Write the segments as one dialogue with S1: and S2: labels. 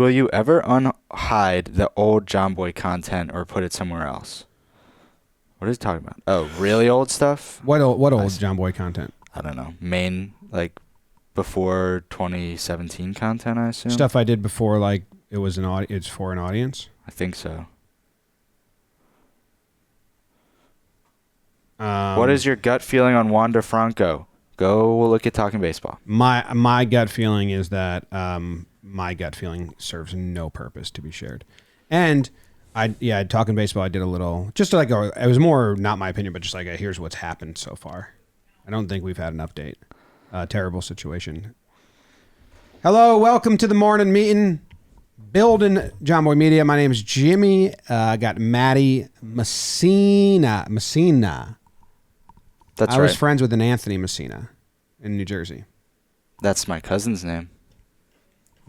S1: Will you ever unhide the old John Boy content or put it somewhere else? What is he talking about? Oh, really old stuff?
S2: What old John Boy content?
S1: I don't know. Before 2017 content, I assume?
S2: Stuff I did before, like, it's for an audience?
S1: I think so.
S2: What
S1: is your gut feeling on Wander Franco? Go look at Talking Baseball.
S2: My gut feeling is that my gut feeling serves no purpose to be shared. And Talking Baseball, I did a little, just like it was more not my opinion, but just like here's what's happened so far. I don't think we've had an update. Terrible situation. Hello, welcome to the morning meeting. Building John Boy Media. My name is Jimmy. I got Maddie Messina.
S1: That's
S2: I
S1: right.
S2: was friends with an Anthony Messina in New Jersey.
S1: That's my cousin's name.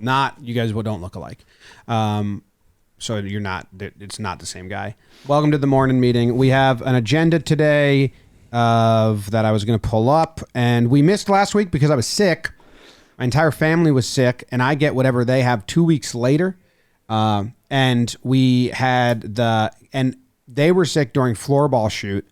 S2: You guys don't look alike. So you're not, it's not the same guy. Welcome to the morning meeting. We have an agenda today that I was going to pull up, and we missed last week because I was sick. My entire family was sick, and I get whatever they have 2 weeks later. And they were sick during floorball shoot,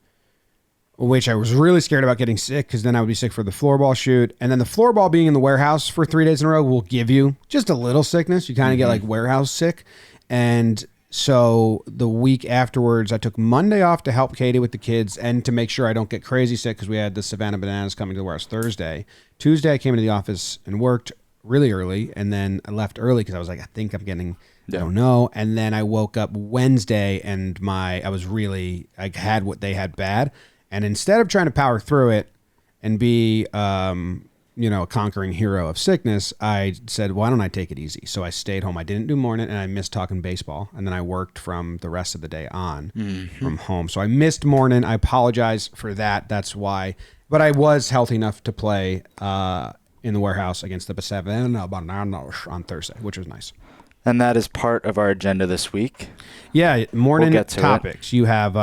S2: which I was really scared about getting sick because then I would be sick for the floorball shoot. And then the floorball being in the warehouse for 3 days in a row will give you just a little sickness. You kind of get like warehouse sick. And so the week afterwards, I took Monday off to help Katie with the kids and to make sure I don't get crazy sick because we had the Savannah Bananas coming to the warehouse Thursday. Tuesday, I came into the office and worked really early, and then I left early because I was like, I think I'm getting, I don't know. And then I woke up Wednesday and I had what they had bad. And instead of trying to power through it and be, a conquering hero of sickness, I said, why don't I take it easy? So I stayed home. I didn't do morning, and I missed Talking Baseball. And then I worked from the rest of the day on from home. So I missed morning. I apologize for that. That's why. But I was healthy enough to play in the warehouse against the Savannah Bananas on Thursday, which was nice.
S1: And that is part of our agenda this week.
S2: Yeah, morning topics.
S1: It.
S2: You have... we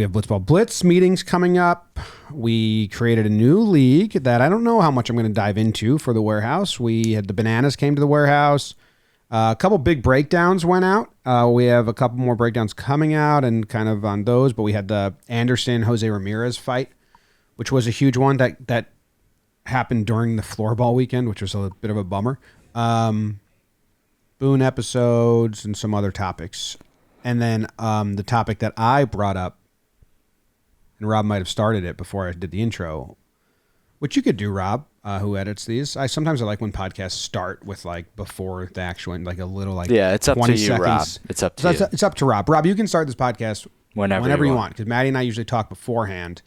S2: have Blitzball Blitz meetings coming up. We created a new league that I don't know how much I'm going to dive into for the warehouse. We had the Bananas came to the warehouse. A couple big breakdowns went out. We have a couple more breakdowns coming out and kind of on those, but we had the Anderson Jose Ramirez fight, which was a huge one that happened during the floorball weekend, which was a bit of a bummer. Boone episodes and some other topics. And then the topic that I brought up, and Rob might have started it before I did the intro, which you could do, Rob, who edits these. I sometimes like when podcasts start with like before the actual, like a little like
S1: it's up
S2: 20
S1: to you,
S2: seconds.
S1: Rob. It's up to you.
S2: It's up to Rob. Rob, you can start this podcast whenever you want, because Maddie and I usually talk beforehand,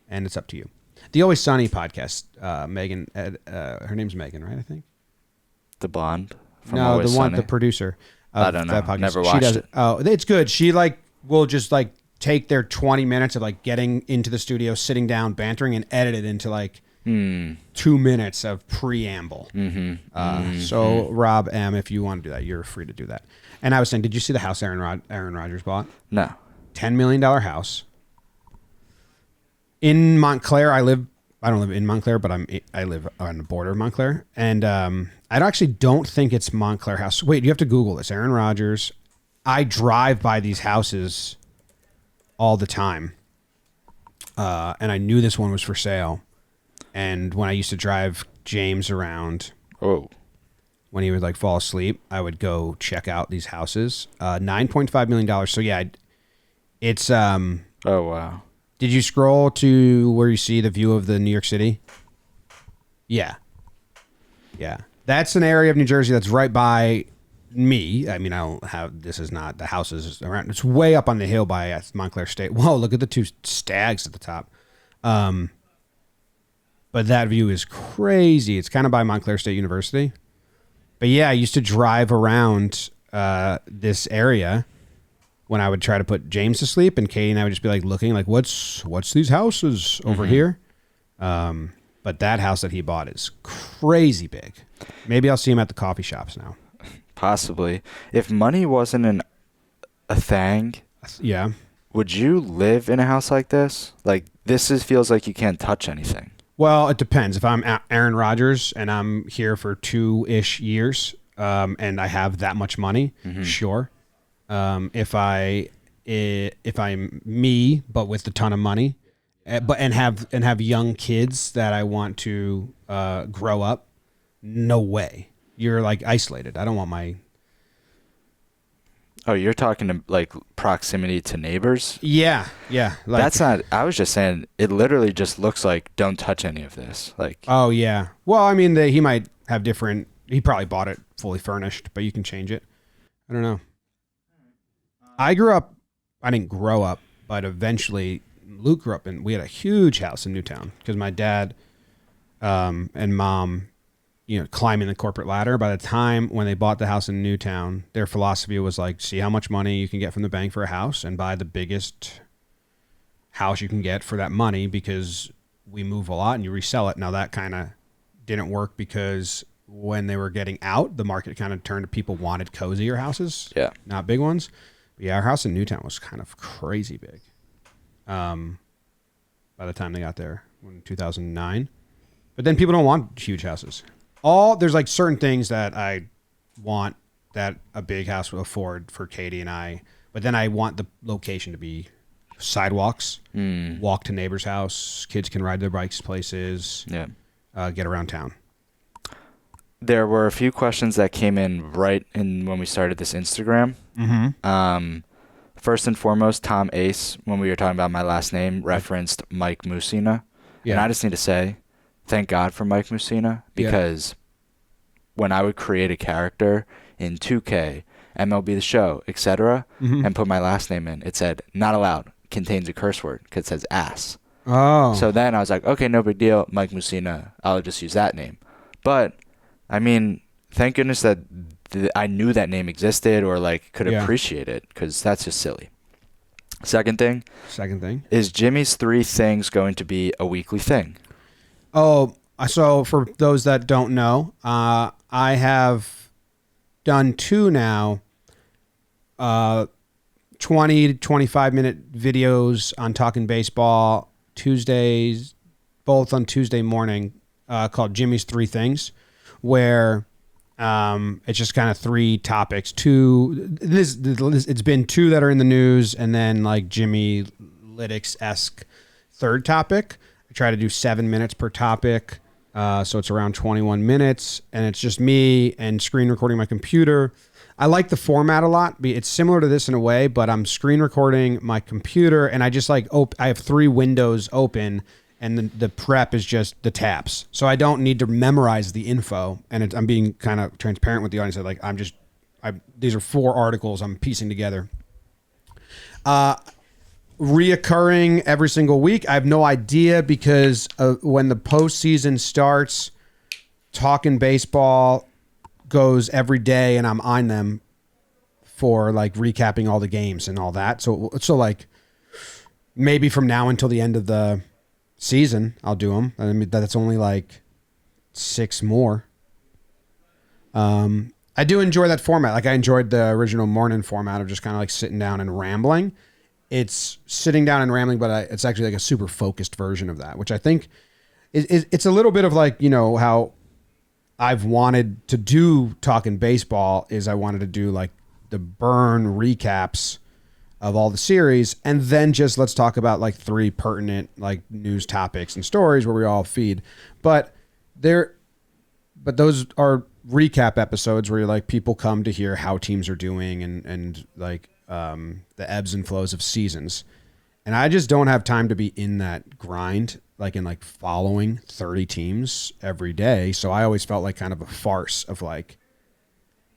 S2: and it's up to you. The Always Sunny podcast, Megan, her name's Megan, right? I think
S1: the blonde. From
S2: no,
S1: Always
S2: the one,
S1: Sunny.
S2: the producer.
S1: I don't know. Never watched
S2: she does
S1: it.
S2: Oh, it's good. She will just take their 20 minutes of getting into the studio, sitting down, bantering, and edit it into 2 minutes of preamble. So Rob M, if you want to do that, you're free to do that. And I was saying, did you see the house Aaron Rodgers bought?
S1: No.
S2: $10 million house in Montclair. I don't live in Montclair, but I live on the border of Montclair. And I actually don't think it's Montclair House. Wait, you have to Google this. Aaron Rodgers. I drive by these houses all the time. And I knew this one was for sale. And when I used to drive James around, when he would fall asleep, I would go check out these houses. $9.5 million. So yeah, it's...
S1: Oh, wow.
S2: Did you scroll to where you see the view of the New York City? Yeah. Yeah. That's an area of New Jersey that's right by me. I mean, this is not, the houses around. It's way up on the hill by Montclair State. Whoa, look at the 2 stags at the top. But that view is crazy. It's kind of by Montclair State University. But yeah, I used to drive around this area when I would try to put James to sleep, and Katie and I would just be looking what's these houses over here? But that house that he bought is crazy big. Maybe I'll see him at the coffee shops now.
S1: Possibly. If money wasn't a thing,
S2: yeah,
S1: would you live in a house like this? Feels like you can't touch anything.
S2: Well, it depends. If I'm Aaron Rodgers and I'm here for 2-ish years, and I have that much money, sure. If I'm me, but with a ton of money, and have young kids that I want to grow up, no way. You're like isolated. I don't want my.
S1: Oh, you're talking to like proximity to neighbors?
S2: Yeah. Like,
S1: That's not. I was just saying. It literally just looks like don't touch any of this. Like.
S2: Oh yeah. Well, I mean, he might have different. He probably bought it fully furnished, but you can change it. I don't know. I didn't grow up, but eventually Luke grew up and we had a huge house in Newtown because my dad and mom, climbing the corporate ladder. By the time when they bought the house in Newtown, their philosophy was like, see how much money you can get from the bank for a house and buy the biggest house you can get for that money because we move a lot and you resell it. Now that kind of didn't work because when they were getting out, the market kind of turned to people wanted cozier houses, not big ones. But yeah, our house in Newtown was kind of crazy big. By the time they got there in 2009, but then people don't want huge houses. There's like certain things that I want that a big house will afford for Katie and I, but then I want the location to be sidewalks, walk to neighbor's house, kids can ride their bikes places, get around town.
S1: There were a few questions that came in right in when we started this Instagram. First and foremost, Tom Ace, when we were talking about my last name, referenced Mike Mussina. Yeah. And I just need to say, thank God for Mike Mussina, because when I would create a character in 2K, MLB The Show, etc., and put my last name in, it said, not allowed, contains a curse word, because it says ass.
S2: Oh.
S1: So then I was like, okay, no big deal, Mike Mussina, I'll just use that name. But, I mean, thank goodness that I knew that name existed or like could appreciate it, because that's just silly. Second thing is Jimmy's 3 things going to be a weekly thing?
S2: Oh, so for those that don't know, I have done 2 now, 20 to 25 minute videos on Talking Baseball Tuesdays, both on Tuesday morning, called Jimmy's 3 Things, where it's just kind of 3 topics. It's been 2 that are in the news, and then like Jimmy Lydics-esque third topic. I try to do 7 minutes per topic, so it's around 21 minutes, and it's just me and screen recording my computer. I like the format a lot. It's similar to this in a way, but I'm screen recording my computer, and I just like I have 3 windows open, and the prep is just the tabs. So I don't need to memorize the info, and I'm being kind of transparent with the audience. Like these are 4 articles I'm piecing together. Reoccurring every single week. I have no idea because when the postseason starts, Talking Baseball goes every day, and I'm on them for like recapping all the games and all that. So like maybe from now until the end of the season, I'll do them. I mean, that's only like 6 more. I do enjoy that format. Like I enjoyed the original morning format of just kind of like sitting down and rambling. It's sitting down and rambling, but it's actually like a super focused version of that, which I think it's a little bit of like, how I've wanted to do Talking Baseball is I wanted to do like the burn recaps of all the series, and then just let's talk about like 3 pertinent like news topics and stories where we all feed. But those are recap episodes where like people come to hear how teams are doing and like the ebbs and flows of seasons. And I just don't have time to be in that grind, like in like following 30 teams every day. So I always felt like kind of a farce of like,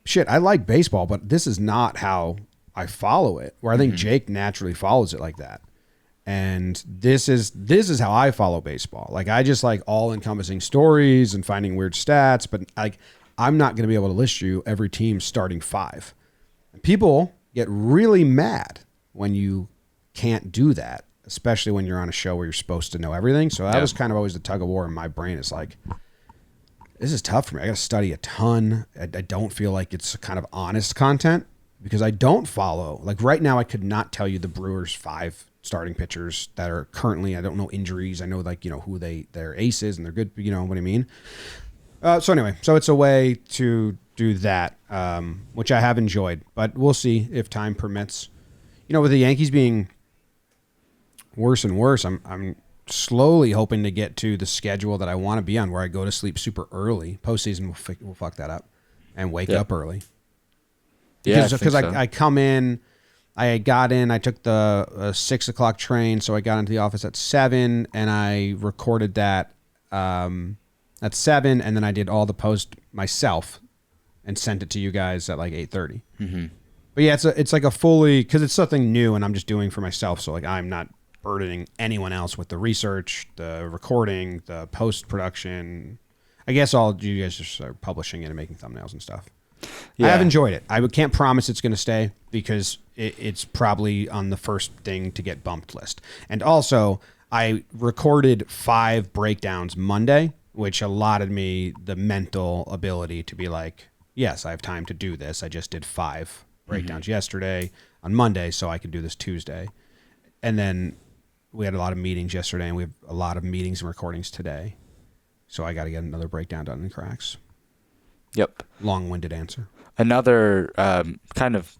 S2: shit, I like baseball, but this is not how I follow it, where I think Jake naturally follows it like that. And this is how I follow baseball. Like I just like all encompassing stories and finding weird stats, but like I'm not going to be able to list you every team's starting 5. And people get really mad when you can't do that, especially when you're on a show where you're supposed to know everything. So that was kind of always the tug of war in my brain. It's like, this is tough for me. I got to study a ton. I don't feel like it's kind of honest content because I don't follow. Like right now, I could not tell you the Brewers' 5 starting pitchers that are currently, I don't know injuries. I know like, who their aces and they're good. You know what I mean? So anyway, it's a way to do that, which I have enjoyed, but we'll see if time permits. With the Yankees being worse and worse, I'm slowly hoping to get to the schedule that I want to be on, where I go to sleep super early. Postseason will fuck that up, and wake up early. Because I come in, I got in, I took the 6:00 train, so I got into the office at 7, and I recorded that at 7, and then I did all the post myself and sent it to you guys at like 8:30.
S1: Mm-hmm.
S2: But yeah, it's like a fully, because it's something new and I'm just doing for myself, so like I'm not burdening anyone else with the research, the recording, the post-production. I guess all you guys just are publishing it and making thumbnails and stuff. Yeah. I have enjoyed it. I can't promise it's going to stay because it's probably on the first thing to get bumped list. And also, I recorded 5 breakdowns Monday, which allotted me the mental ability to be like, yes, I have time to do this. I just did 5 breakdowns yesterday on Monday, so I could do this Tuesday. And then we had a lot of meetings yesterday, and we have a lot of meetings and recordings today. So I got to get another breakdown done in cracks.
S1: Yep.
S2: Long-winded answer.
S1: Another kind of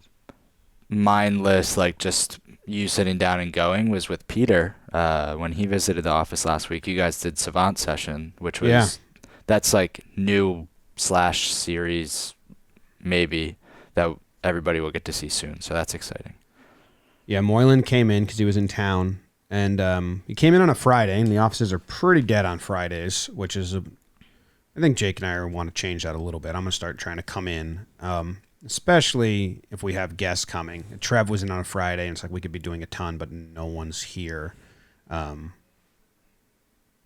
S1: mindless, like just you sitting down and going, was with Peter when he visited the office last week. You guys did Savant Session, which was that's like new /series maybe that everybody will get to see soon. So that's exciting.
S2: Yeah, Moylan came in because he was in town, and he came in on a Friday, and the offices are pretty dead on Fridays, which is I think Jake and I want to change that a little bit. I'm going to start trying to come in, especially if we have guests coming. Trev was in on a Friday, and it's like we could be doing a ton, but no one's here.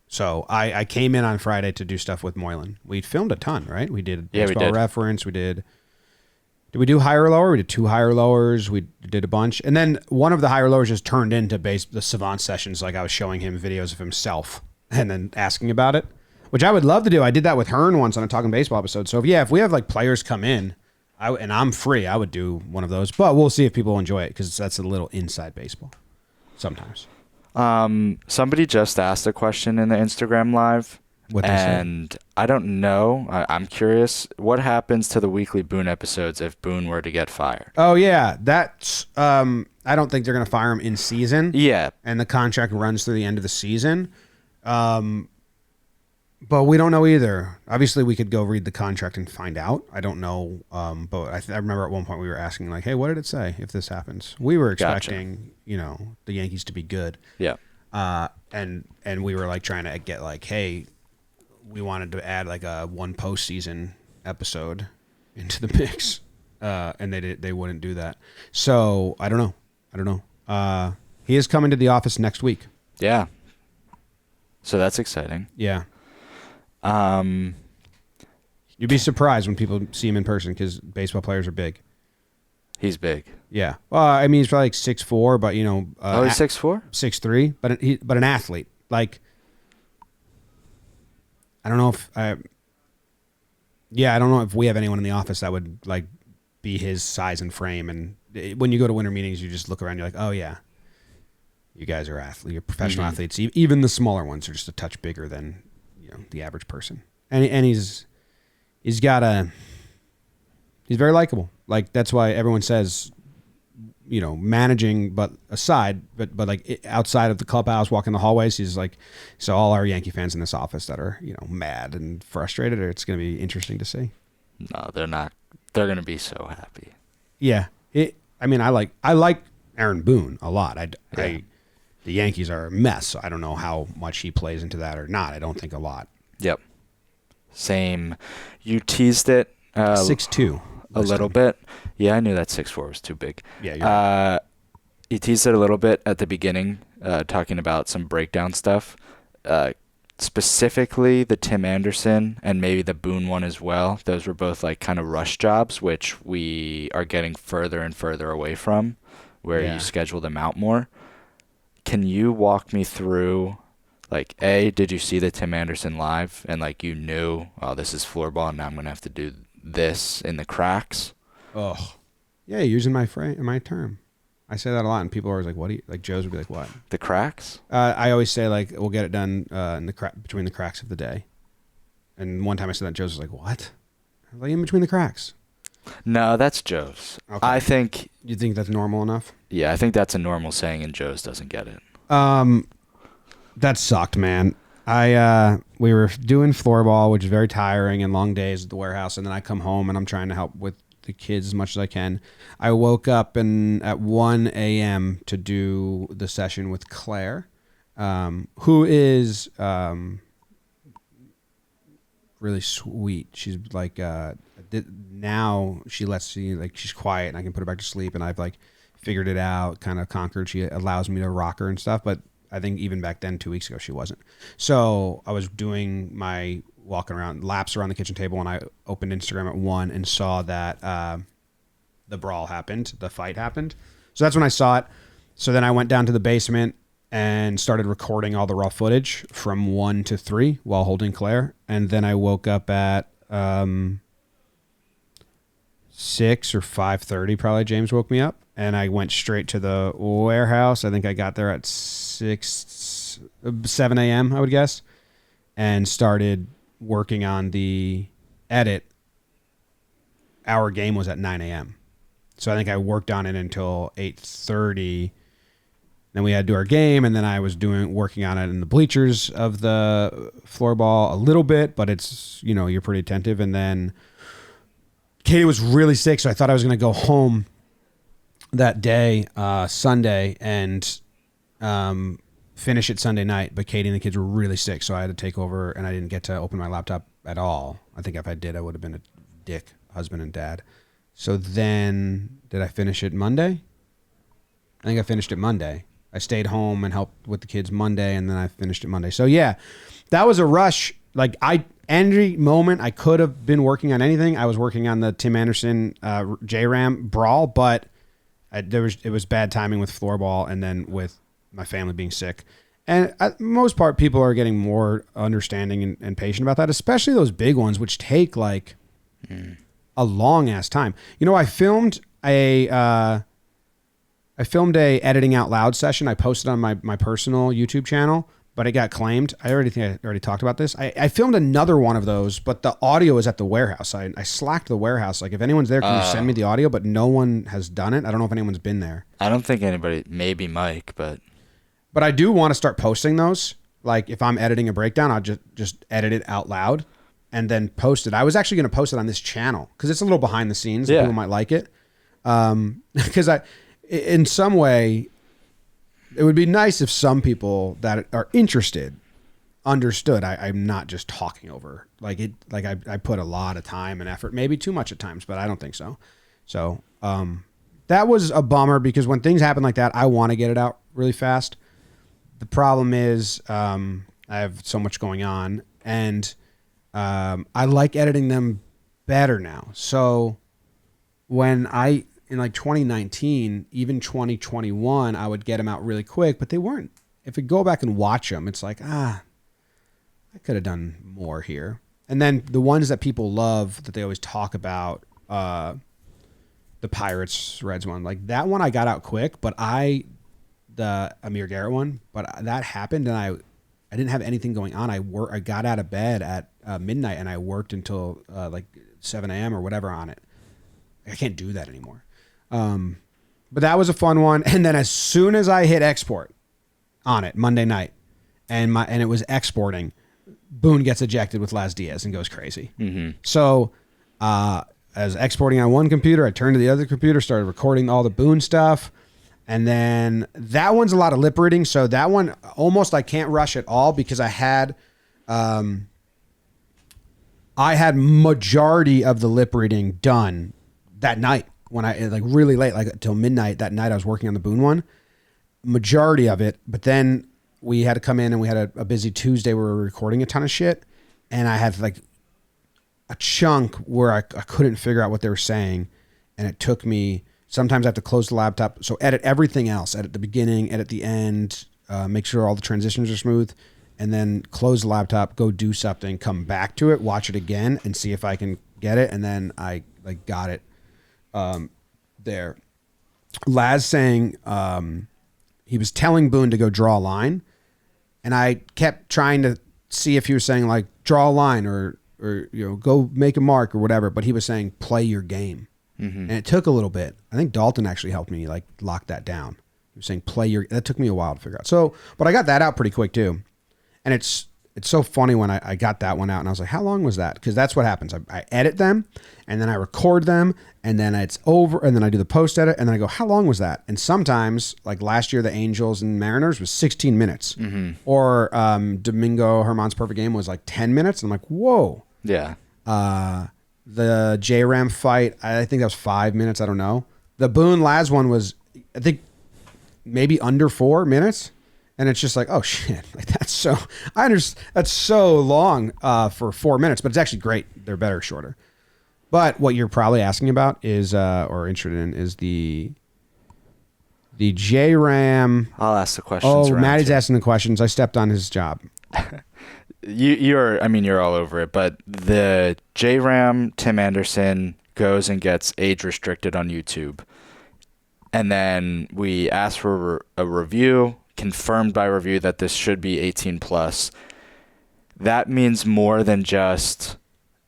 S2: So I came in on Friday to do stuff with Moylan. We filmed a ton, right? We did baseball reference. Did we do higher lower? We did 2 higher lowers. We did a bunch. And then one of the higher lowers just turned into the Savant Sessions. Like I was showing him videos of himself and then asking about it, which I would love to do. I did that with Hearn once on a Talking Baseball episode. So if we have like players come in and I'm free, I would do one of those. But we'll see if people enjoy it because that's a little inside baseball sometimes.
S1: Somebody just asked a question in the Instagram live. And I don't know. I'm curious. What happens to the weekly Boone episodes if Boone were to get fired?
S2: Oh, yeah. That's I don't think they're going to fire him in season.
S1: Yeah.
S2: And the contract runs through the end of the season. But we don't know either. Obviously, we could go read the contract and find out. I don't know. But I remember at one point we were asking, like, hey, what did it say if this happens? We were expecting, the Yankees to be good.
S1: Yeah.
S2: And we were, like, trying to get, like, hey, we wanted to add like a 1 postseason episode into the mix, and they wouldn't do that. So I don't know. He is coming to the office next week.
S1: Yeah. So that's exciting.
S2: Yeah. You'd be surprised when people see him in person because baseball players are big.
S1: He's big.
S2: Yeah. Well, I mean, he's probably like 6'4", but he's
S1: 6'4",
S2: 6'3", but an athlete. Like, I don't know if we have anyone in the office that would like be his size and frame. And when you go to winter meetings, you just look around, you're like, oh yeah, you guys are athletes, you're professional athletes. Even the smaller ones are just a touch bigger than the average person. And he's very likable. Like that's why everyone says, managing, but aside, but like outside of the clubhouse, walking the hallways, he's like, so all our Yankee fans in this office that are, mad and frustrated, it's going to be interesting to see.
S1: No, they're not. They're going to be so happy.
S2: Yeah. I like Aaron Boone a lot. The Yankees are a mess. So I don't know how much he plays into that or not. I don't think a lot.
S1: Yep. Same. You teased it.
S2: 6'2".
S1: A little bit. Yeah, I knew that 6'4" was too big.
S2: Yeah, you're right.
S1: You teased it a little bit at the beginning, talking about some breakdown stuff. Specifically, the Tim Anderson and maybe the Boone one as well. Those were both like kind of rush jobs, which we are getting further and further away from, where you schedule them out more. Can you walk me through, like, did you see the Tim Anderson live and like you knew, oh, this is floorball and now I'm going to have to do this in the cracks?
S2: Oh, yeah, using my term. I say that a lot, and people are always like, "What do you like?" Joe's would be like, "What?"
S1: The cracks?
S2: I always say like, "We'll get it done in the between the cracks of the day." And one time I said that, Joe's was like, "What?" I was like, "In between the cracks."
S1: No, that's Joe's.
S2: Okay.
S1: I think.
S2: You think that's normal enough?
S1: Yeah, I think that's a normal saying, and Joe's doesn't get it.
S2: That sucked, man. We were doing floorball, which is very tiring and long days at the warehouse, and then I come home and I'm trying to help with the kids as much as I can. I woke up at 1 a.m. to do the session with Claire, who is really sweet. She's like now she lets me, like, she's quiet and I can put her back to sleep, and I've like figured it out, kind of conquered. She allows me to rock her and stuff, but I think even back then 2 weeks ago she wasn't. So I was doing my walking around laps around the kitchen table, and I opened Instagram at 1 and saw that the brawl happened, the fight happened. So that's when I saw it. So then I went down to the basement and started recording all the raw footage from 1 to 3 while holding Claire. And then I woke up at 6 or 5:30, probably. James woke me up, and I went straight to the warehouse. I think I got there at 7 a.m., I would guess, and started working on the edit. Our game was at 9 a.m. So I think I worked on it until 8:30. Then we had to do our game, and then I was working on it in the bleachers of the floorball a little bit, but it's, you're pretty attentive. And then Katie was really sick, so I thought I was going to go home that day, Sunday, and finish it Sunday night. But Katie and the kids were really sick, so I had to take over, and I didn't get to open my laptop at all. I think if I did, I would have been a dick husband and dad. So then, did I finish it Monday? I think I finished it Monday. I stayed home and helped with the kids Monday, and then I finished it Monday. So yeah, that was a rush. Like, any moment I could have been working on anything. I was working on the Tim Anderson J-Ram brawl, but it was bad timing with floorball, and then with my family being sick. And most part, people are getting more understanding and patient about that, especially those big ones, which take like a long ass time. I filmed a editing out loud session. I posted on my personal YouTube channel, but it got claimed. I already talked about this. I filmed another one of those, but the audio is at the warehouse. I slacked the warehouse. Like, if anyone's there, can you send me the audio? But no one has done it. I don't know if anyone's been there.
S1: I don't think anybody, maybe Mike, but
S2: I do want to start posting those. Like, if I'm editing a breakdown, I'll just edit it out loud and then post it. I was actually going to post it on this channel because it's a little behind the scenes. Yeah. People might like it. Because in some way, it would be nice if some people that are interested understood I'm not just talking over. Like I put a lot of time and effort, maybe too much at times, but I don't think so. So that was a bummer, because when things happen like that, I want to get it out really fast. The problem is I have so much going on, and I like editing them better now. So when in like 2019, even 2021, I would get them out really quick, but they weren't. If we go back and watch them, it's like, I could have done more here. And then the ones that people love that they always talk about, the Pirates Reds one, like that one I got out quick, but the Amir Garrett one, but that happened and I didn't have anything going on. I got out of bed at midnight and I worked until like 7 a.m. or whatever on it. I can't do that anymore. But that was a fun one. And then as soon as I hit export on it Monday night and it was exporting, Boone gets ejected with Laz Diaz and goes crazy. Mm-hmm. So, as exporting on one computer, I turned to the other computer, started recording all the Boone stuff. And then that one's a lot of lip reading. So that one almost I can't rush at all, because I had majority of the lip reading done that night when I like really late, like till midnight that night. I was working on the Boone one, majority of it. But then we had to come in and we had a busy Tuesday where we were recording a ton of shit. And I had like a chunk where I couldn't figure out what they were saying. And it took me, sometimes I have to close the laptop. So edit everything else, edit the beginning, edit the end, make sure all the transitions are smooth, and then close the laptop, go do something, come back to it, watch it again and see if I can get it. And then I like got it there. Laz saying he was telling Boone to go draw a line, and I kept trying to see if he was saying like draw a line or go make a mark or whatever, but he was saying play your game. And it took a little bit. I think Dalton actually helped me like lock that down. He was saying that took me a while to figure out. So, but I got that out pretty quick too. And it's so funny when I got that one out and I was like, how long was that? Because that's what happens. I edit them and then I record them and then it's over and then I do the post edit and then I go, how long was that? And sometimes, like last year, the Angels and Mariners was 16 minutes. Or Domingo Herman's perfect game was like 10 minutes. And I'm like, whoa.
S1: Yeah.
S2: The J-Ram fight, I think that was 5 minutes. I don't know. The Boone Laz one was, I think, maybe under 4 minutes. And it's just like, oh shit, like that's so long for 4 minutes, but it's actually great. They're better shorter. But what you're probably asking about is, or interested in, is the J-Ram.
S1: I'll ask the questions.
S2: Oh, Maddie's asking the questions. I stepped on his job.
S1: You're all over it, but the J-Ram Tim Anderson goes and gets age restricted on YouTube. And then we ask for a review, confirmed by review that this should be 18 plus. That means more than just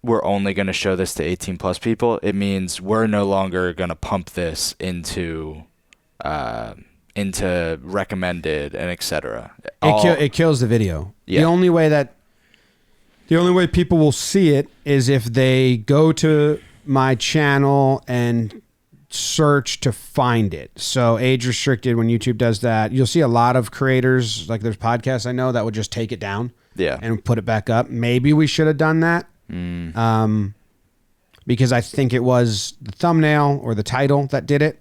S1: we're only going to show this to 18 plus people. It means we're no longer going to pump this into recommended and etc.
S2: It kills the video.
S1: Yeah.
S2: The only way people will see it is if they go to my channel and search to find it. So age restricted, when YouTube does that, you'll see a lot of creators, like there's podcasts I know that would just take it down and put it back up. Maybe we should have done that. Because I think it was the thumbnail or the title that did it.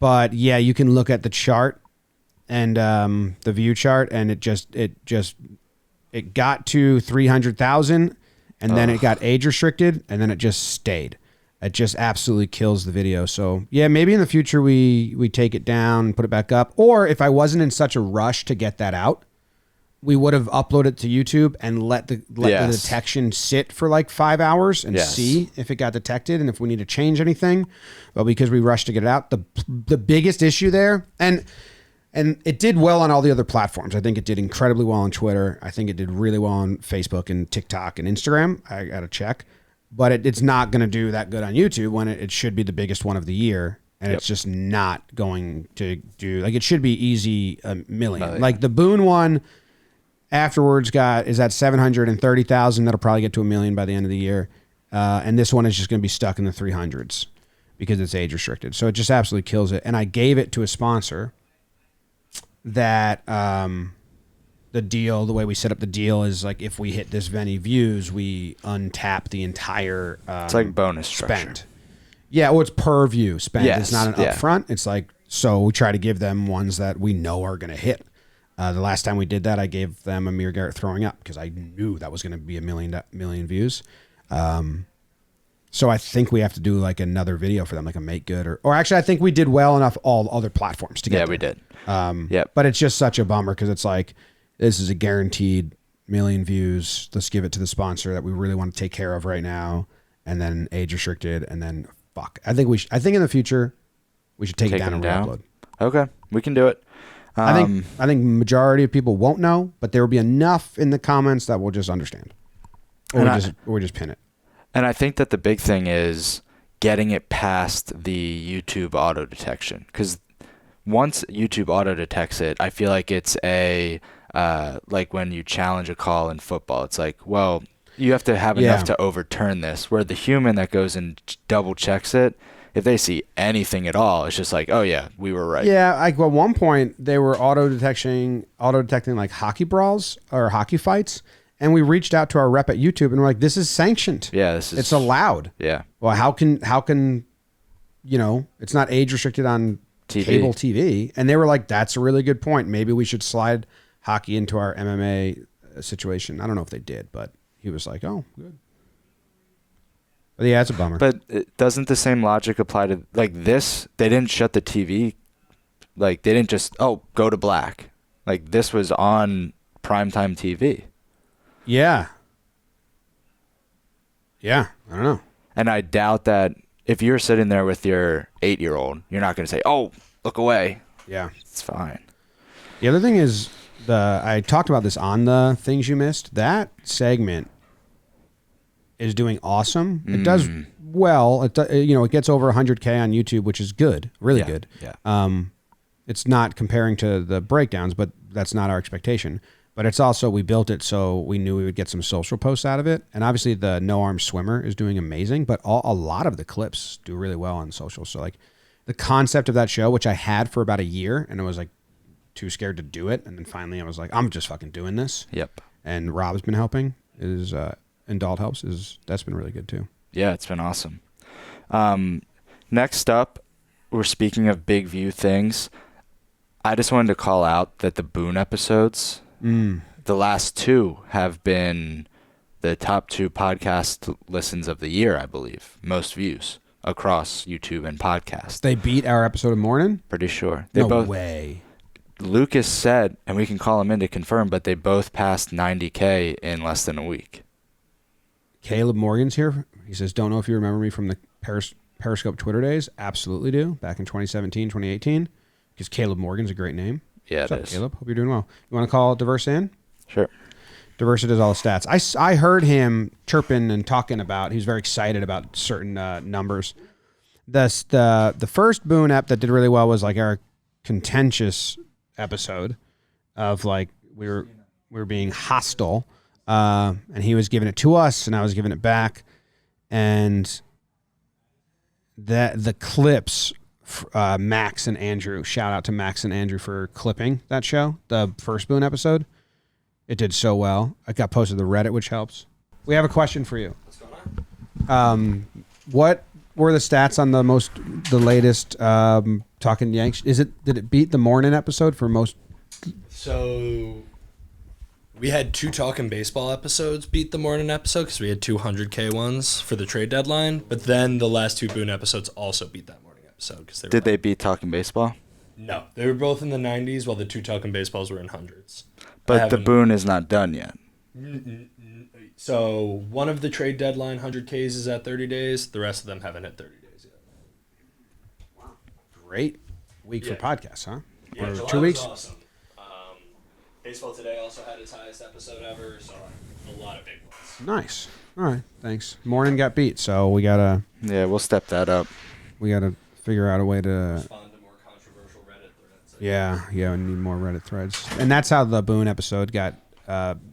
S2: But yeah, you can look at the chart and the view chart, and it got to 300,000 and then it got age restricted and then it just stayed. It just absolutely kills the video. So yeah, maybe in the future we take it down and put it back up. Or if I wasn't in such a rush to get that out, we would have uploaded it to YouTube and let the detection sit for like 5 hours and see if it got detected and if we need to change anything. But because we rushed to get it out, the biggest issue there, and it did well on all the other platforms. I think it did incredibly well on Twitter. I think it did really well on Facebook and TikTok and Instagram. I got to check. But it's not going to do that good on YouTube when it should be the biggest one of the year. And it's just not going to do, like, it should be easy a million. Like the Boone one afterwards is at 730,000. That'll probably get to 1 million by the end of the year. And this one is just going to be stuck in the 300s because it's age restricted. So it just absolutely kills it. And I gave it to a sponsor that the way we set up the deal is like if we hit this many views, we untap the entire
S1: it's like bonus structure.
S2: Spend. Yeah, well, it's per view spend.
S1: Yes,
S2: it's not an upfront. It's like, so we try to give them ones that we know are going to hit. The last time we did that, I gave them Amir Garrett throwing up because I knew that was going to be a million views. So I think we have to do like another video for them, like a make good or actually I think we did well enough all other platforms to get there.
S1: We did.
S2: But it's just such a bummer because it's like, this is a guaranteed 1 million views. Let's give it to the sponsor that we really want to take care of right now. And then age restricted. And then fuck. I think in the future we should take it down and re-upload.
S1: Okay. We can do it.
S2: I think majority of people won't know, but there will be enough in the comments that we'll just understand. Or we just pin it.
S1: And I think that the big thing is getting it past the YouTube auto detection. Because once YouTube auto detects it, I feel like it's like when you challenge a call in football, it's like, well, you have to have enough to overturn this. Where the human that goes and double checks it, if they see anything at all, it's just like, oh yeah, we were right.
S2: Yeah, like at one point they were auto detecting like hockey brawls or hockey fights, and we reached out to our rep at YouTube and we're like, this is sanctioned.
S1: Yeah,
S2: it's allowed.
S1: Yeah.
S2: Well, how can it's not age restricted on cable TV? And they were like, that's a really good point. Maybe we should slide hockey into our MMA situation. I don't know if they did, but he was like, oh, good. But yeah, it's a bummer.
S1: But doesn't the same logic apply to like this? They didn't shut the TV. Like they didn't just, go to black. Like this was on primetime TV. Yeah.
S2: Yeah. I don't know.
S1: And I doubt that if you're sitting there with your 8-year-old, you're not going to say, "Oh, look away."
S2: Yeah.
S1: It's fine.
S2: The other thing is I talked about this on the things you missed. That segment is doing awesome. It does well. It gets over 100K on YouTube, which is good, really good.
S1: Yeah.
S2: It's not comparing to the breakdowns, but that's not our expectation. But it's also, we built it so we knew we would get some social posts out of it. And obviously the No Arm Swimmer is doing amazing, but a lot of the clips do really well on social. So like the concept of that show, which I had for about a year, and I was like too scared to do it. And then finally I was like, I'm just fucking doing this.
S1: Yep.
S2: And Rob's been helping, and Dald helps, that's been really good too.
S1: Yeah, it's been awesome. Next up, we're speaking of big view things. I just wanted to call out that the Boone episodes, the last 2 have been the top 2 podcast listens of the year, I believe. Most views across YouTube and podcast.
S2: They beat our episode of Morning?
S1: Pretty sure.
S2: No way.
S1: Lucas said, and we can call him in to confirm, but they both passed 90K in less than a week.
S2: Caleb Morgan's here. He says, don't know if you remember me from the Periscope Twitter days. Absolutely do. Back in 2017, 2018. Because Caleb Morgan's a great name.
S1: Yeah,
S2: What's up,
S1: it is.
S2: Caleb? Hope you're doing well. You want to call Diverse in?
S1: Sure.
S2: Diverse does all the stats. I heard him chirping and talking about, he was very excited about certain numbers. The first Boone app that did really well was like our contentious episode of like we were being hostile, and he was giving it to us and I was giving it back, and the clips, Max and Andrew, shout out to Max and Andrew for clipping that show, the first Boone episode. It did so well. It got posted to the Reddit, which helps. We have a question for you.
S3: What's going on?
S2: What were the stats on the latest Talking Yanks? Did it beat the Morning episode for most?
S3: So we had 2 Talking Baseball episodes beat the Morning episode because we had 200K ones for the trade deadline. But then the last 2 Boone episodes also beat that Morning episode because
S1: Did they beat Talking Baseball?
S3: No, they were both in the 90s while the 2 Talking Baseballs were in hundreds.
S1: But the Boone is not done yet.
S3: So one of the trade deadline 100Ks is at 30 days. The rest of them haven't hit 30 days yet.
S2: Wow, great week for podcasts, huh?
S3: Yeah,
S2: or
S3: July
S2: 2 weeks.
S3: Was awesome. Baseball Today also had its highest episode ever, so a lot of big ones.
S2: Nice. All right, thanks. Morning got beat, so we gotta
S1: we'll step that up.
S2: figure out a way to.
S3: Respond to more controversial Reddit threads.
S2: Yeah, we need more Reddit threads, and that's how the Boone episode got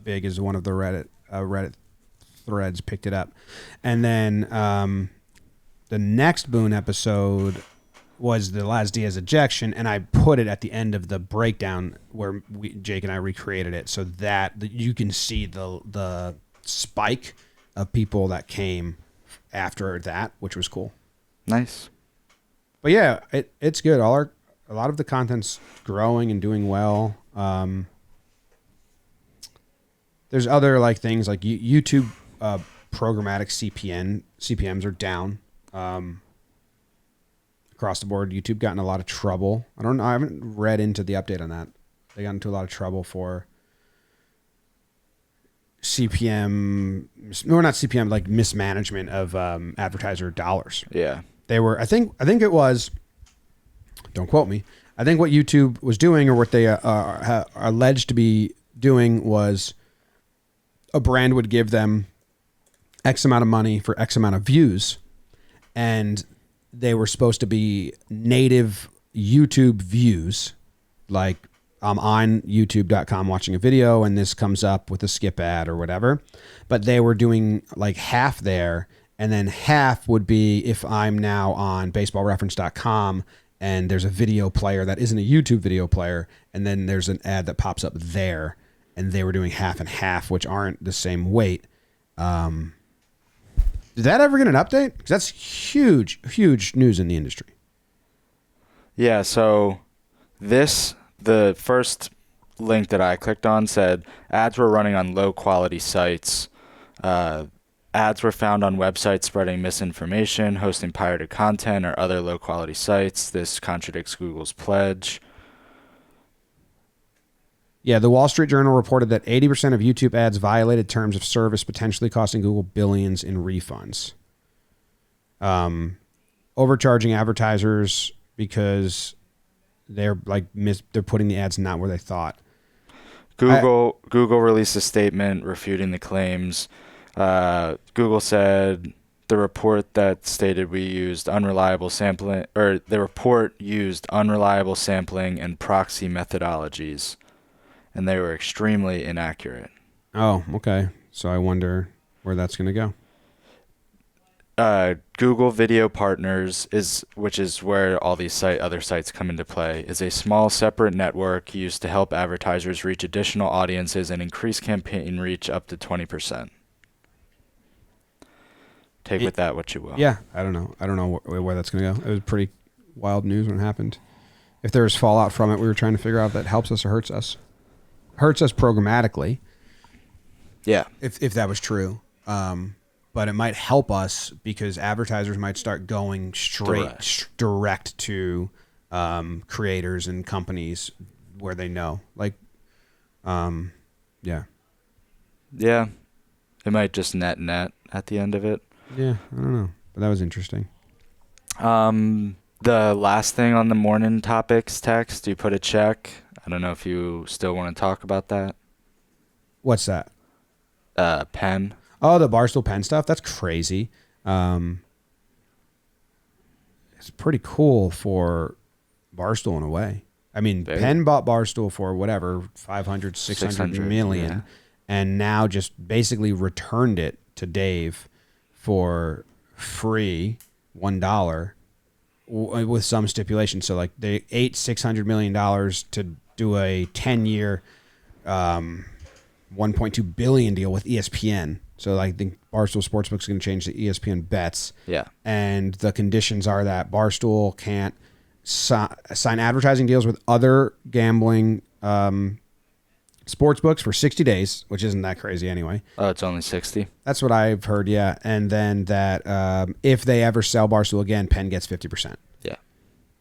S2: big. Is one of the Reddit threads picked it up, and then the next Boone episode was the Laz Diaz ejection, and I put it at the end of the breakdown where Jake and I recreated it, so that you can see the spike of people that came after that, which was cool.
S1: Nice.
S2: But yeah, it's good. A lot of the content's growing and doing well. There's other like things like YouTube programmatic CPMs are down. Across the board, YouTube got in a lot of trouble. I haven't read into the update on that. They got into a lot of trouble for CPM, or not CPM, like mismanagement of advertiser dollars.
S1: Yeah.
S2: They were, I think it was, don't quote me, I think what YouTube was doing, or what they are alleged to be doing, was a brand would give them X amount of money for X amount of views, and they were supposed to be native YouTube views, like I'm on youtube.com watching a video and this comes up with a skip ad or whatever, but they were doing like half there, and then half would be if I'm now on baseballreference.com and there's a video player that isn't a YouTube video player, and then there's an ad that pops up there, and they were doing half and half, which aren't the same weight. Did that ever get an update? Because that's huge, huge news in the industry.
S1: Yeah, so the first link that I clicked on said ads were running on low-quality sites. Ads were found on websites spreading misinformation, hosting pirated content, or other low-quality sites. This contradicts Google's pledge.
S2: Yeah, the Wall Street Journal reported that 80% of YouTube ads violated terms of service, potentially costing Google billions in refunds. overcharging advertisers because they're like they're putting the ads not where they thought.
S1: Google released a statement refuting the claims. Google said the report that stated we used unreliable sampling, or the report used unreliable sampling and proxy methodologies, and they were extremely inaccurate.
S2: Oh, okay. So I wonder where that's going to go.
S1: Google Video Partners, which is where all these other sites come into play, is a small separate network used to help advertisers reach additional audiences and increase campaign reach up to 20%. Take with that what you will.
S2: Yeah, I don't know where that's going to go. It was pretty wild news when it happened. If there's fallout from it, we were trying to figure out if that helps us or hurts us. Hurts us programmatically.
S1: Yeah.
S2: If that was true. But it might help us because advertisers might start going direct to creators and companies where they know. Like, yeah.
S1: Yeah. It might just net at the end of it.
S2: Yeah, I don't know. But that was interesting.
S1: The last thing on the morning topics text, you put a check. I don't know if you still want to talk about that.
S2: What's that?
S1: Penn.
S2: Oh, the Barstool Penn stuff? That's crazy. It's pretty cool for Barstool in a way. I mean, Penn bought Barstool for whatever, 500, 600 million, yeah. And now just basically returned it to Dave for free, $1 with some stipulation. So like they ate $600 million to do a 10-year, $1.2 billion deal with ESPN. So I think Barstool Sportsbook's going to change the ESPN bets.
S1: Yeah.
S2: And the conditions are that Barstool can't sign advertising deals with other gambling sportsbooks for 60 days, which isn't that crazy anyway.
S1: Oh, it's only 60?
S2: That's what I've heard, yeah. And then that if they ever sell Barstool again, Penn gets 50%.
S1: Yeah.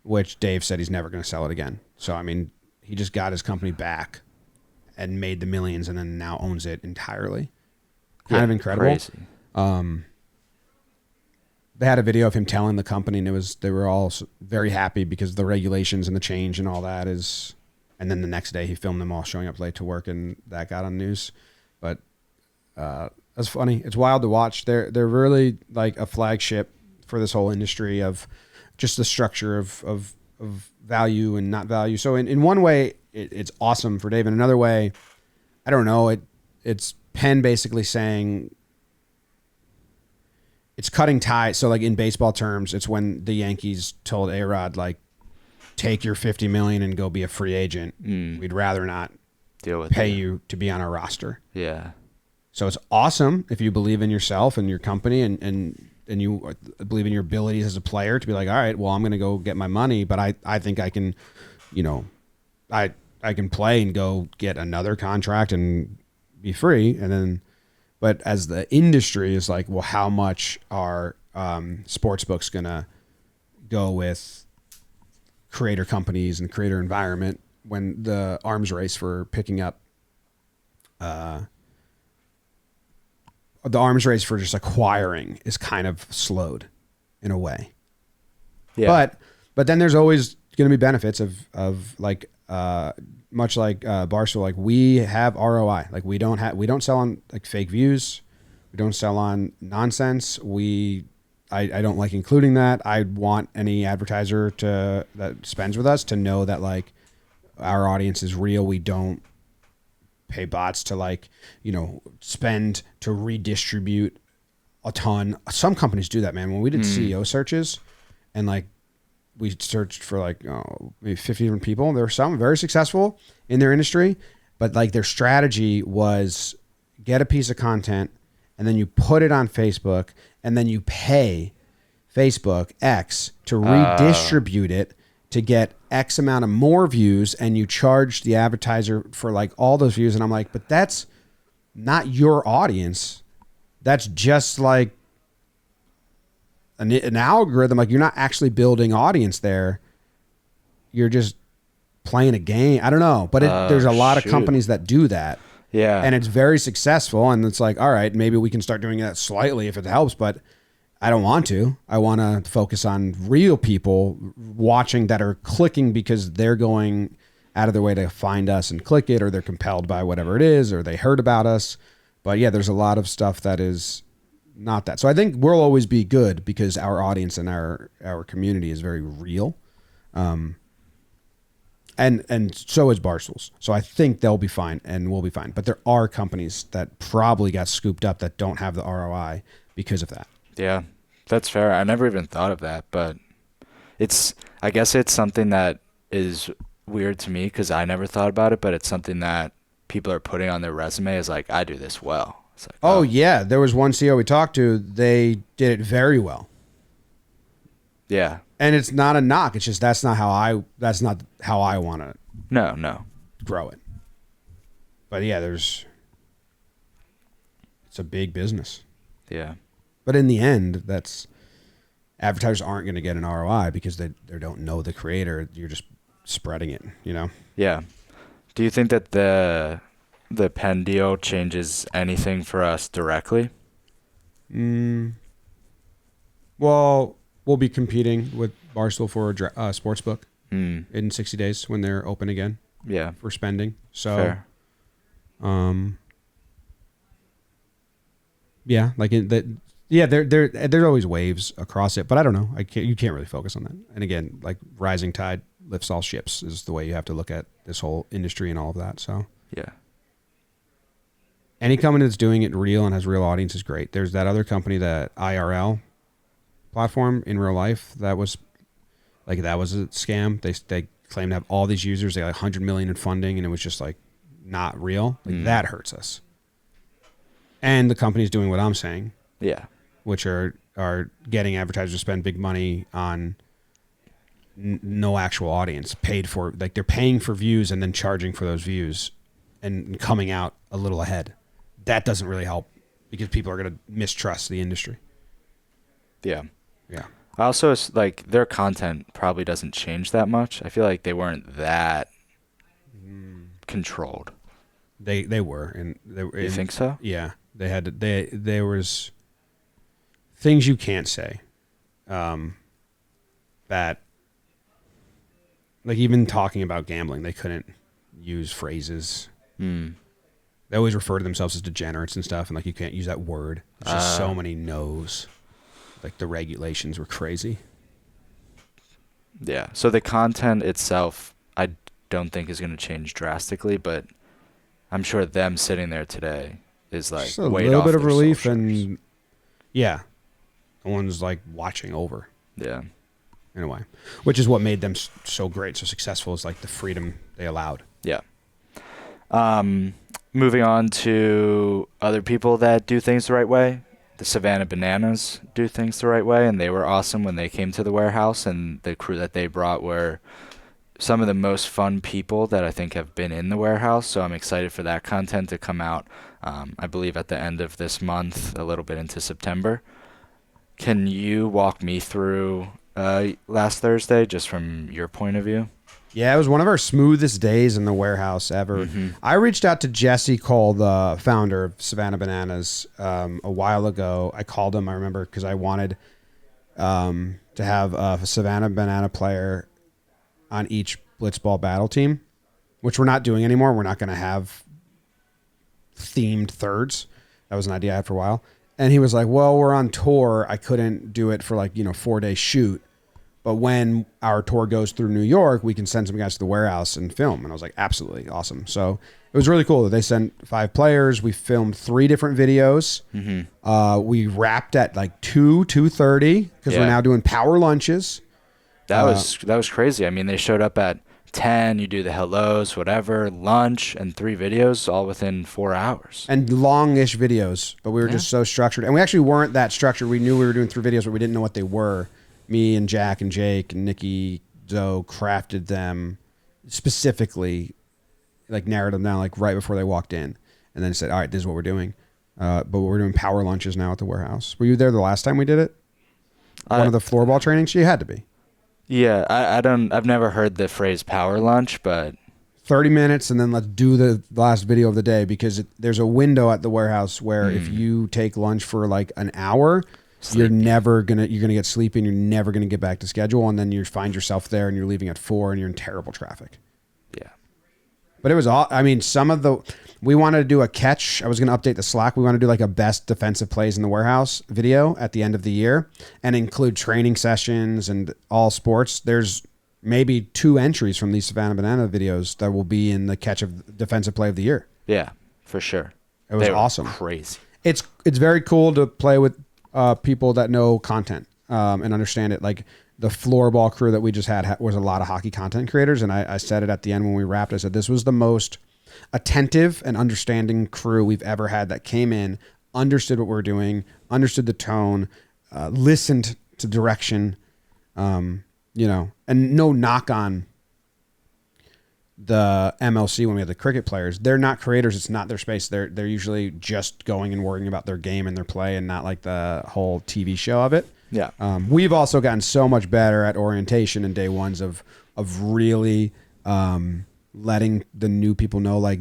S2: Which Dave said he's never going to sell it again. So, I mean, he just got his company back and made the millions and then now owns it entirely. Kind of incredible.
S1: Crazy.
S2: They had a video of him telling the company, and they were all very happy because of the regulations and the change and all that is. And then the next day, he filmed them all showing up late to work, and that got on news. But that's funny. It's wild to watch. They're really like a flagship for this whole industry of just the structure of value and not value. So in one way, it's awesome for Dave. In another way, I don't know. It's Penn basically saying it's cutting ties. So like in baseball terms, it's when the Yankees told A-Rod, like, take your $50 million and go be a free agent. We'd rather not pay you to be on our roster.
S1: Yeah.
S2: So it's awesome if you believe in yourself and your company and you believe in your abilities as a player to be like, all right, well, I'm going to go get my money, but I think I can, I can play and go get another contract and be free. And then, but as the industry is like, well, how much are sports books going to go with creator companies and creator environment when the arms race for picking up the arms race for just acquiring is kind of slowed in a way. Yeah. But then there's always going to be benefits of like much like Barstool, like we have ROI. Like we don't sell on like fake views. We don't sell on nonsense. I don't like including that. I want any advertiser that spends with us to know that like our audience is real. We don't pay bots to like, spend to redistribute a ton. Some companies do that, man. When we did CEO searches and like we searched for like maybe 50 different people, there were some very successful in their industry, but like their strategy was get a piece of content and then you put it on Facebook and then you pay Facebook X to redistribute it to get X amount of more views, and you charge the advertiser for like all those views. And I'm like, but that's not your audience. That's just like an algorithm. Like you're not actually building audience there. You're just playing a game. I don't know, but there's a lot of companies that do that.
S1: Yeah.
S2: And it's very successful. And it's like, all right, maybe we can start doing that slightly if it helps. But I don't want to. I want to focus on real people watching that are clicking because they're going out of their way to find us and click it, or they're compelled by whatever it is, or they heard about us. But yeah, there's a lot of stuff that is not that. So I think we'll always be good because our audience and our community is very real. And so is Barstool's. So I think they'll be fine and we'll be fine. But there are companies that probably got scooped up that don't have the ROI because of that.
S1: Yeah, that's fair. I never even thought of that, but I guess it's something that is weird to me because I never thought about it, but it's something that people are putting on their resume as like, I do this well. It's like,
S2: oh yeah, there was one CEO we talked to. They did it very well.
S1: Yeah,
S2: and it's not a knock. It's just that's not how I want to.
S1: No,
S2: grow it. But yeah, it's a big business.
S1: Yeah,
S2: but in the end, advertisers aren't going to get an ROI because they don't know the creator. You're just spreading it,
S1: Yeah. Do you think that the Penn deal changes anything for us directly?
S2: Well, we'll be competing with Barstool for a sportsbook in 60 days when they're open again.
S1: Yeah.
S2: For spending. So,
S1: fair.
S2: Yeah, like there's always waves across it, but I don't know. You can't really focus on that. And again, like rising tide lifts all ships is the way you have to look at this whole industry and all of that. So
S1: yeah,
S2: any company that's doing it real and has real audience is great. There's that other company, that IRL platform in real life, that was a scam. They claimed to have all these users. They had like 100 million in funding, and it was just like not real. Like that hurts us. And the company's doing what I'm saying.
S1: Yeah.
S2: Which are getting advertisers to spend big money on no actual audience, paid for, like they're paying for views and then charging for those views and coming out a little ahead. That doesn't really help because people are going to mistrust the industry.
S1: Yeah.
S2: Yeah.
S1: I also, like, their content probably doesn't change that much. I feel like they weren't that controlled.
S2: They were. And
S1: you think so?
S2: Yeah. They had there was things you can't say that, like, even talking about gambling, they couldn't use phrases. They always refer to themselves as degenerates and stuff, and like you can't use that word. There's just so many no's. Like the regulations were crazy.
S1: Yeah. So the content itself, I don't think is going to change drastically, but I'm sure them sitting there today is like
S2: just a little bit of relief, and yeah, no one's like watching over.
S1: Yeah.
S2: In a way, which is what made them so great, so successful, is like the freedom they allowed.
S1: Yeah. Moving on to other people that do things the right way. The Savannah Bananas do things the right way, and they were awesome when they came to the warehouse, and the crew that they brought were some of the most fun people that I think have been in the warehouse. So I'm excited for that content to come out, I believe at the end of this month, a little bit into September. Can you walk me through last Thursday, just from your point of view?
S2: Yeah, it was one of our smoothest days in the warehouse ever. I reached out to Jesse Cole, the founder of Savannah Bananas, a while ago. I called him, I remember, because I wanted to have a Savannah Banana player on each Blitzball battle team, which we're not doing anymore. We're not going to have themed thirds. That was an idea I had for a while. And he was like, well, we're on tour. I couldn't do it for 4-day shoot. But when our tour goes through New York, we can send some guys to the warehouse and film. And I was like, absolutely awesome. So it was really cool that they sent 5 players. We filmed 3 different videos. We wrapped at 2:30 because we're now doing power lunches.
S1: That was crazy. I mean, they showed up at 10, you do the hellos, whatever, lunch, and 3 videos all within 4 hours.
S2: And longish videos, but we were just so structured. And we actually weren't that structured. We knew we were doing 3 videos, but we didn't know what they were. Me and Jack and Jake and Nikki Zoe crafted them specifically, narrowed them down right before they walked in, and then said, all right, this is what we're doing. But we're doing power lunches now at the warehouse. Were you there the last time we did it? One of the floorball trainings? You had to be.
S1: Yeah, I've never heard the phrase power lunch, but
S2: 30 minutes and then let's do the last video of the day, because there's a window at the warehouse where if you take lunch for an hour, you're gonna get sleepy and you're never gonna get back to schedule, and then you find yourself there and you're leaving at 4 and you're in terrible traffic.
S1: Yeah.
S2: But it was all. I mean, we wanted to do a catch. I was gonna update the Slack. We want to do like a best defensive plays in the warehouse video at the end of the year and include training sessions and all sports. There's maybe 2 entries from these Savannah Banana videos that will be in the catch of defensive play of the year.
S1: Yeah, for sure.
S2: It was awesome.
S1: Crazy.
S2: It's very cool to play with people that know content and understand it. Like the floorball crew that we just had was a lot of hockey content creators. And I said it at the end when we wrapped. I said, this was the most attentive and understanding crew we've ever had that came in, understood what we're doing, understood the tone, listened to direction, and no knock on the MLC when we had the cricket players. They're not creators. It's not their space. They're usually just going and worrying about their game and their play and not like the whole TV show of it.
S1: Yeah.
S2: We've also gotten so much better at orientation and day ones of really letting the new people know, like,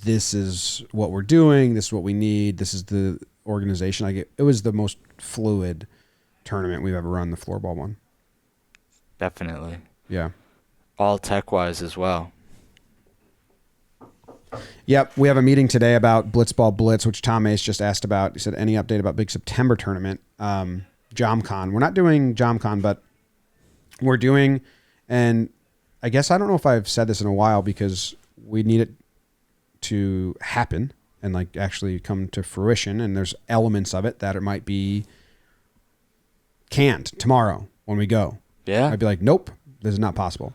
S2: this is what we're doing. This is what we need. This is the organization. Like it was the most fluid tournament we've ever run, the floorball one.
S1: Definitely.
S2: Yeah.
S1: All tech-wise as well.
S2: Yep, we have a meeting today about Blitzball Blitz, which Tom Ace just asked about. He said, any update about big September tournament? JomCon. We're not doing JomCon, but we're doing, and I guess I don't know if I've said this in a while because we need it to happen and like actually come to fruition, and there's elements of it that it might be canned tomorrow when we go.
S1: Yeah.
S2: I'd be like, nope, this is not possible.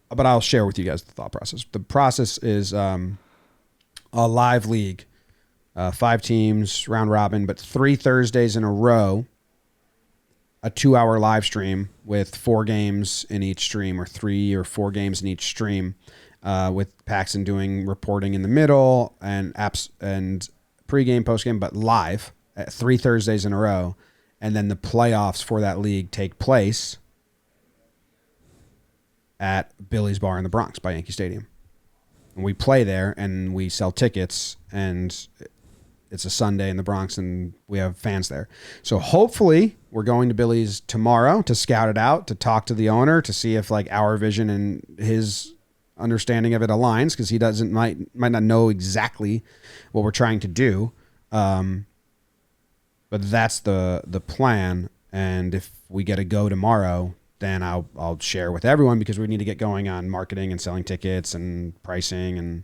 S2: But I'll share with you guys the thought process. The process is a live league, 5 teams, round robin, but 3 Thursdays in a row, a 2-hour live stream with 4 games in each stream, or 3 or 4 games in each stream, with Paxton doing reporting in the middle and apps and pregame, postgame, but live at 3 Thursdays in a row. And then the playoffs for that league take place at Billy's Bar in the Bronx by Yankee Stadium. And we play there and we sell tickets, and it's a Sunday in the Bronx and we have fans there. So hopefully we're going to Billy's tomorrow to scout it out, to talk to the owner, to see if like our vision and his understanding of it aligns, because he might not know exactly what we're trying to do. But that's the plan. And if we get a go tomorrow, then I'll share with everyone, because we need to get going on marketing and selling tickets and pricing, and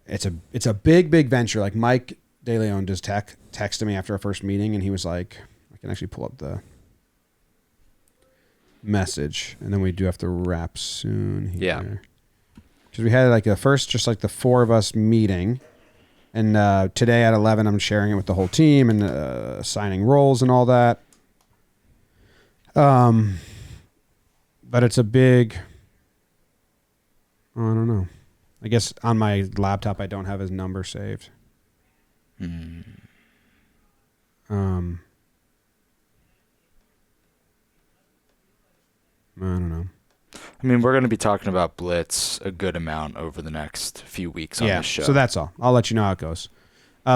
S2: it's a big venture. Like Mike DeLeon does texted me after our first meeting, and he was like, I can actually pull up the message, and then we do have to wrap soon here.
S1: Yeah.
S2: Because we had like the first, just like the 4 of us meeting, and today at 11 I'm sharing it with the whole team and assigning roles and all that. But it's a big, I don't know. I guess on my laptop I don't have his number saved. I don't know.
S1: I mean, we're going to be talking about Blitz a good amount over the next few weeks on this show.
S2: So that's all. I'll let you know how it goes.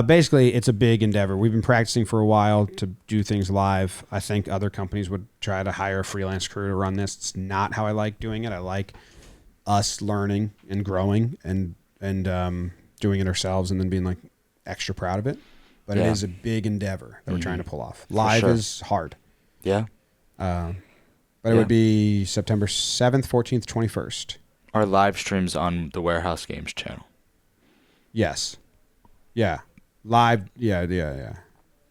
S2: Basically, it's a big endeavor. We've been practicing for a while to do things live. I think other companies would try to hire a freelance crew to run this. It's not how I like doing it. I like us learning and growing and doing it ourselves, and then being like extra proud of it. But it is a big endeavor that we're trying to pull off. Live is hard.
S1: Yeah.
S2: But it would be September 7th, 14th, 21st.
S1: Our live streams on the Warehouse Games channel.
S2: Yes. Yeah. Live. Yeah.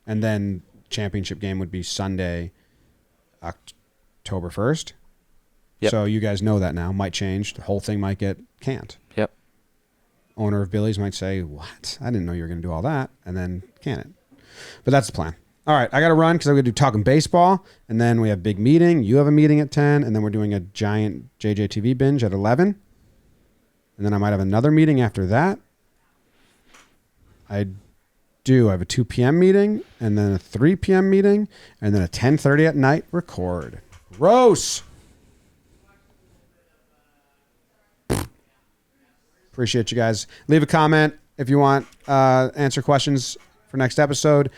S2: And then championship game would be Sunday, October 1st.
S1: Yep.
S2: So you guys know that now. Might change. The whole thing might get canned.
S1: Yep.
S2: Owner of Billy's might say, what? I didn't know you were going to do all that. And then can it. But that's the plan. All right. I got to run because I'm going to do Talking Baseball. And then we have big meeting. You have a meeting at 10. And then we're doing a giant JJTV binge at 11. And then I might have another meeting after that. I have a 2 p.m. meeting, and then a 3 p.m. meeting, and then a 10:30 at night record. Gross. Appreciate you guys. Leave a comment if you want. Answer questions for next episode.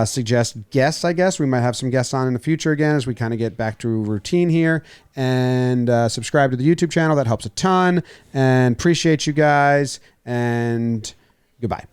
S2: Suggest guests, I guess. We might have some guests on in the future again as we kind of get back to routine here. And subscribe to the YouTube channel. That helps a ton. And appreciate you guys. And goodbye.